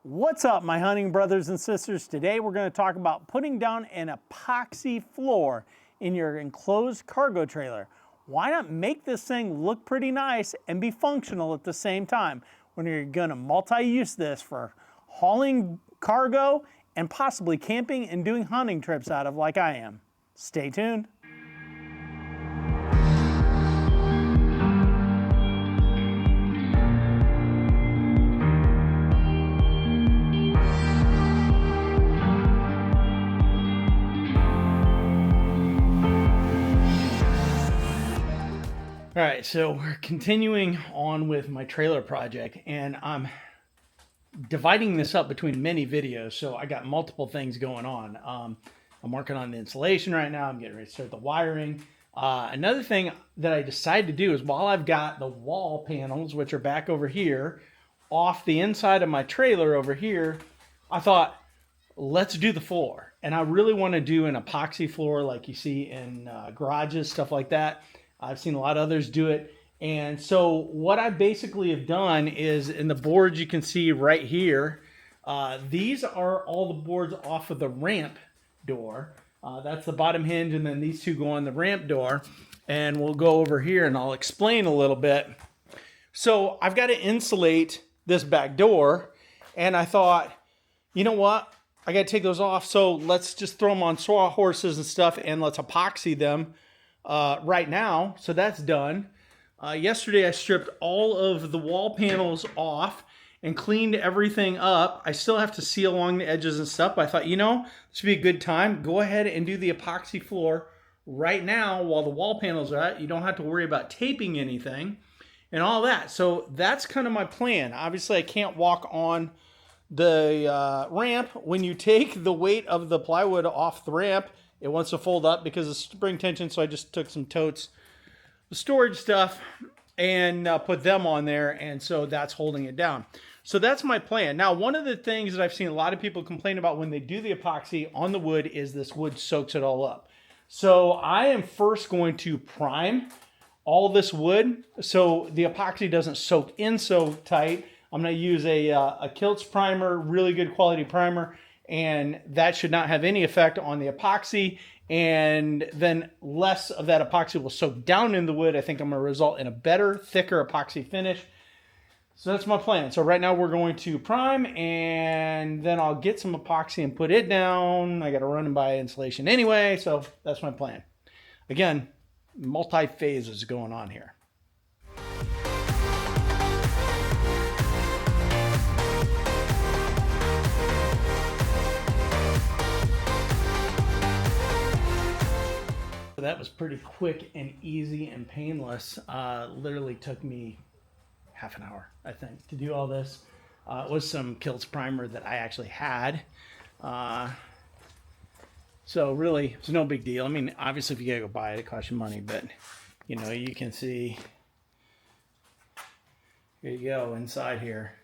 What's up, my hunting brothers and sisters? Today we're going to talk about putting down an epoxy floor in your enclosed cargo trailer. Why not make this thing look pretty nice and be functional at the same time when you're going to multi-use this for hauling cargo and possibly camping and doing hunting trips out of like I am? Stay tuned. All right, so we're continuing on with my trailer project, and I'm dividing this up between many videos, so I got multiple things going on. I'm working on the insulation right now. I'm getting ready to start the wiring. Another thing that I decided to do is while I've got the wall panels, which are back over here, off the inside of my trailer over here, I thought, let's do the floor. And I really want to do an epoxy floor like you see in garages, stuff like that. I've seen a lot of others do it. And so what I basically have done is in the boards you can see right here, these are all the boards off of the ramp door. That's the bottom hinge, and then these two go on the ramp door. And we'll go over here and I'll explain a little bit. So I've got to insulate this back door, and I thought, you know what? I got to take those off. So let's just throw them on sawhorses and stuff, and let's epoxy them right now. So that's done. Yesterday I stripped all of the wall panels off and cleaned everything up. I still have to seal along the edges and stuff, but I thought, you know, this would be a good time. Go ahead and do the epoxy floor right now while the wall panels are out. You don't have to worry about taping anything and all that. So that's kind of my plan. Obviously I can't walk on the ramp. When you take the weight of the plywood off the ramp, it wants to fold up because of spring tension, so I just took some totes, the storage stuff, and put them on there, and so that's holding it down. So that's my plan. Now, one of the things that I've seen a lot of people complain about when they do the epoxy on the wood is this wood soaks it all up. So I am first going to prime all this wood so the epoxy doesn't soak in so tight. I'm going to use a Kilts primer, really good quality primer, and that should not have any effect on the epoxy, and then less of that epoxy will soak down in the wood. I think I'm going to result in a better, thicker epoxy finish. So that's my plan. So right now we're going to prime, and then I'll get some epoxy and put it down. I got to run and buy insulation anyway, so that's my plan. Again, multi-phases going on here. That was pretty quick and easy and painless. Literally took me half an hour, I think, to do all this. It was some Kilts primer that I actually had. So really, it's no big deal. I mean, obviously if you gotta go buy it, it costs you money, but you know, you can see, here you go, inside here.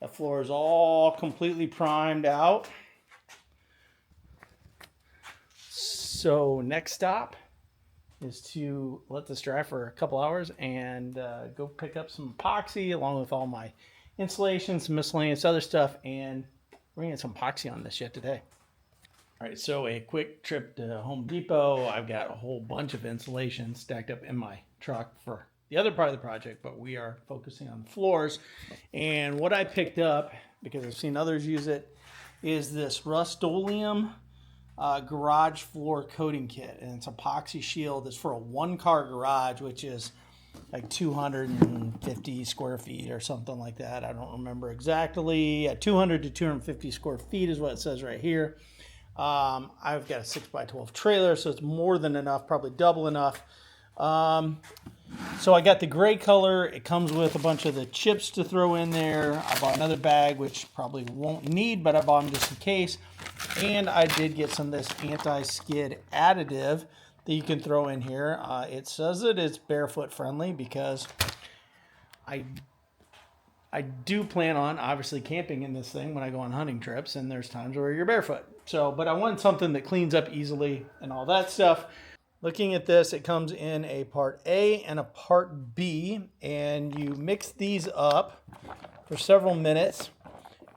The floor is all completely primed out. So next stop is to let this dry for a couple hours and go pick up some epoxy along with all my insulation, some miscellaneous other stuff, and we're gonna get some epoxy on this yet today. All right, so a quick trip to Home Depot. I've got a whole bunch of insulation stacked up in my truck for the other part of the project, but we are focusing on the floors. And what I picked up, because I've seen others use it, is this Rust-Oleum garage floor coating kit, and it's epoxy shield. It's for a one-car garage, which is like 250 square feet or something like that. I don't remember exactly. 200 to 250 square feet is what it says right here. I've got a 6x12 trailer, so it's more than enough, probably double enough. So I got the gray color. It comes with a bunch of the chips to throw in there. I bought another bag, which probably won't need, but I bought them just in case. And I did get some of this anti-skid additive that you can throw in here. It says that it's barefoot friendly because I do plan on obviously camping in this thing when I go on hunting trips, and there's times where you're barefoot. So, but I want something that cleans up easily and all that stuff. Looking at this, it comes in a part A and a part B, and you mix these up for several minutes.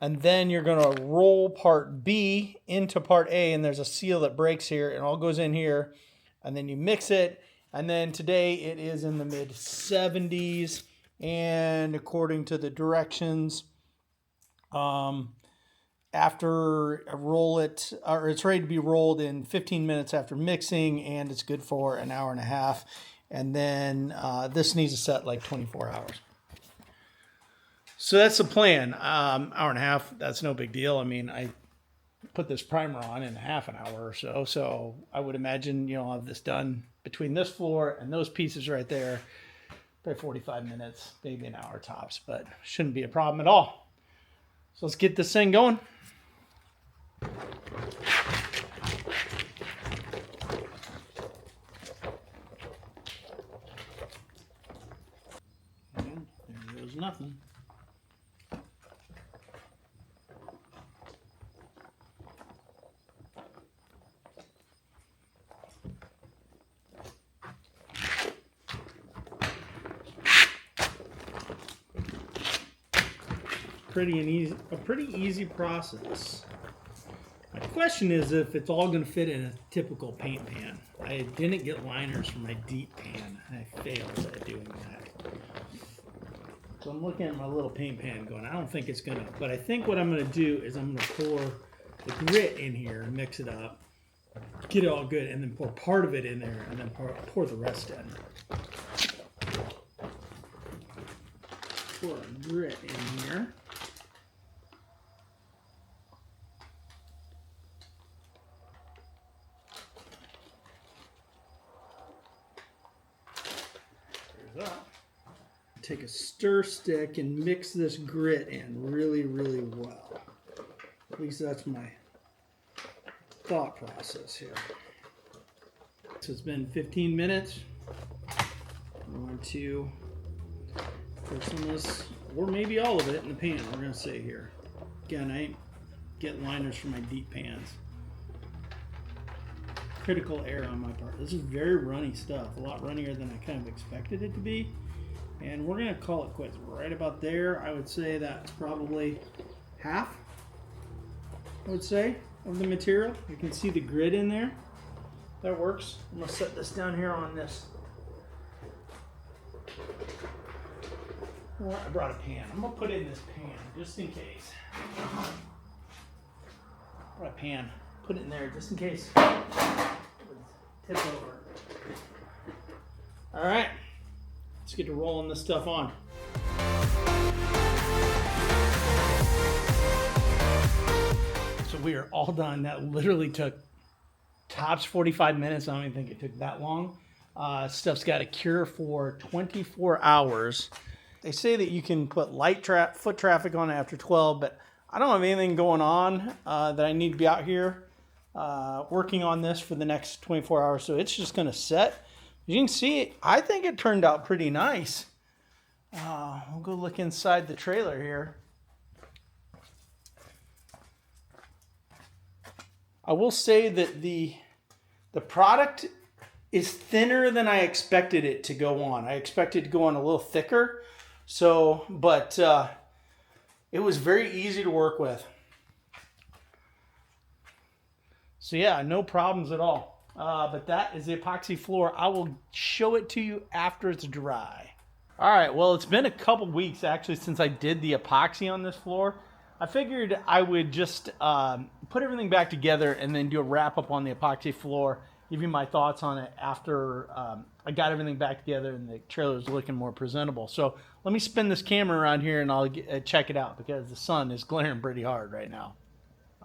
And then you're going to roll part B into part A, and there's a seal that breaks here. It all goes in here, and then you mix it. And then today it is in the mid 70s, and according to the directions, after I roll it, or it's ready to be rolled in 15 minutes after mixing, and it's good for an hour and a half. And then this needs to set like 24 hours. So that's the plan. Hour and a half, that's no big deal. I mean, I put this primer on in half an hour or so. So I would imagine, I'll have this done between this floor and those pieces right there, probably 45 minutes, maybe an hour tops, but shouldn't be a problem at all. So let's get this thing going. And there goes nothing. A pretty easy process. My question is if it's all going to fit in a typical paint pan. I didn't get liners for my deep pan. I failed at doing that. So I'm looking at my little paint pan going, I don't think it's going to. But I think what I'm going to do is I'm going to pour the grit in here, mix it up, get it all good, and then pour part of it in there, and then pour the rest in. Pour grit in here. Take a stir stick and mix this grit in really, really well. At least that's my thought process here. So it's been 15 minutes. I'm going to put some of this, or maybe all of it, in the pan. We're going to say here. Again, I ain't getting liners for my deep pans. Critical error on my part. This is very runny stuff. A lot runnier than I kind of expected it to be. And we're going to call it quits right about there. I would say that's probably half, I would say, of the material. You can see the grit in there. That works. I'm going to set this down here on this. Well, I brought a pan. I'm going to put it in this pan just in case. Brought a pan. Put it in there just in case it tips over. All right. Let's get to rolling this stuff on. So we are all done. That literally took tops 45 minutes. I don't even think it took that long. Stuff's got to cure for 24 hours. They say that you can put foot traffic on after 12, but I don't have anything going on that I need to be out here working on this for the next 24 hours. So it's just going to set. As you can see, I think it turned out pretty nice. We'll go look inside the trailer here. I will say that the product is thinner than I expected it to go on. I expected it to go on a little thicker. But it was very easy to work with. So yeah, no problems at all. But that is the epoxy floor. I will show it to you after it's dry. All right, well, it's been a couple weeks actually since I did the epoxy on this floor. I figured I would just put everything back together and then do a wrap up on the epoxy floor, give you my thoughts on it after I got everything back together and the trailer is looking more presentable. So let me spin this camera around here and I'll check it out because the sun is glaring pretty hard right now.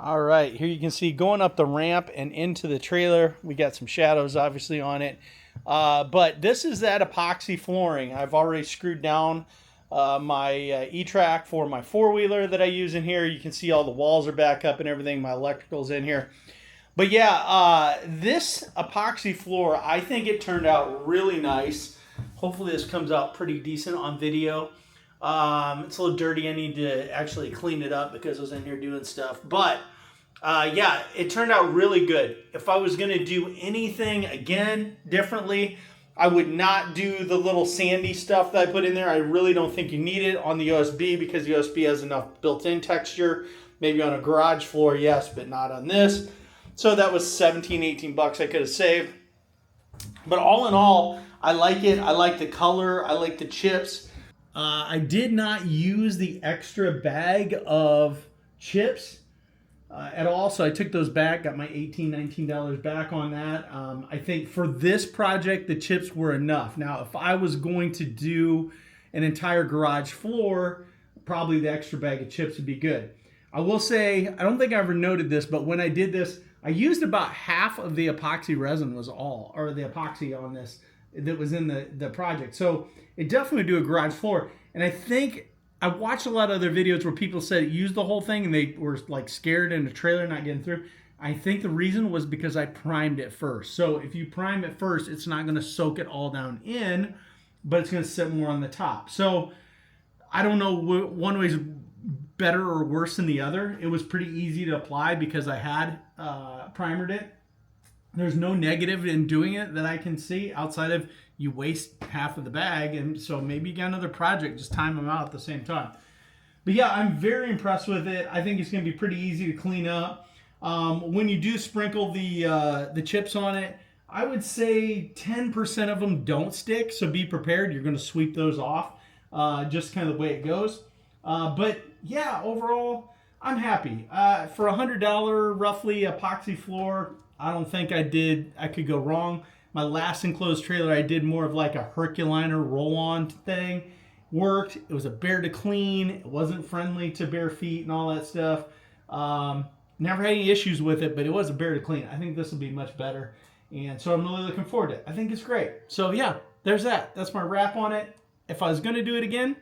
All right, here you can see going up the ramp and into the trailer. We got some shadows obviously on it. But this is that epoxy flooring. I've already screwed down my E-track for my four-wheeler that I use in here. You can see all the walls are back up and everything. My electrical's in here. But yeah, this epoxy floor, I think it turned out really nice. Hopefully this comes out pretty decent on video. It's a little dirty. I need to actually clean it up because I was in here doing stuff. But yeah, it turned out really good. If I was going to do anything again differently, I would not do the little sandy stuff that I put in there. I really don't think you need it on the USB because the USB has enough built-in texture. Maybe on a garage floor, yes, but not on this. So that was 17, 18 bucks I could have saved. But all in all, I like it. I like the color. I like the chips. I did not use the extra bag of chips at all. So I took those back, got my $18, $19 back on that. I think for this project, the chips were enough. Now, if I was going to do an entire garage floor, probably the extra bag of chips would be good. I will say, I don't think I ever noted this, but when I did this, I used about half of the epoxy resin was all, or the epoxy on this that was in the project. So it definitely would do a garage floor. And I think I watched a lot of other videos where people said use the whole thing and they were like scared in the trailer not getting through. I think the reason was because I primed it first. So if you prime it first, it's not going to soak it all down in, but it's going to sit more on the top. So I don't know one way's better or worse than the other. It was pretty easy to apply because I had primered it. There's no negative in doing it that I can see outside of you waste half of the bag, and so maybe you got another project, just time them out at the same time. But yeah, I'm very impressed with it. I think it's going to be pretty easy to clean up. When you do sprinkle the chips on it, I would say 10% of them don't stick, so be prepared. You're going to sweep those off, just kind of the way it goes. But yeah, overall, I'm happy. For $100 roughly epoxy floor, I don't think I could go wrong. My last enclosed trailer, I did more of like a Herculiner roll-on thing. Worked. It was a bear to clean. It wasn't friendly to bare feet and all that stuff. Never had any issues with it, but it was a bear to clean. I think this will be much better. And so I'm really looking forward to it. I think it's great. So yeah, there's that. That's my wrap on it. If I was going to do it again,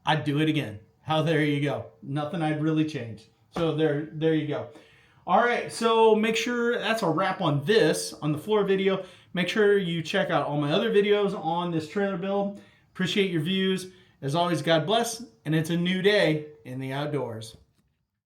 I'd do it again. There you go. Nothing I'd really change. So there you go. All right, so make sure that's a wrap on this, on the floor video. Make sure you check out all my other videos on this trailer build. Appreciate your views. As always, God bless, and it's a new day in the outdoors.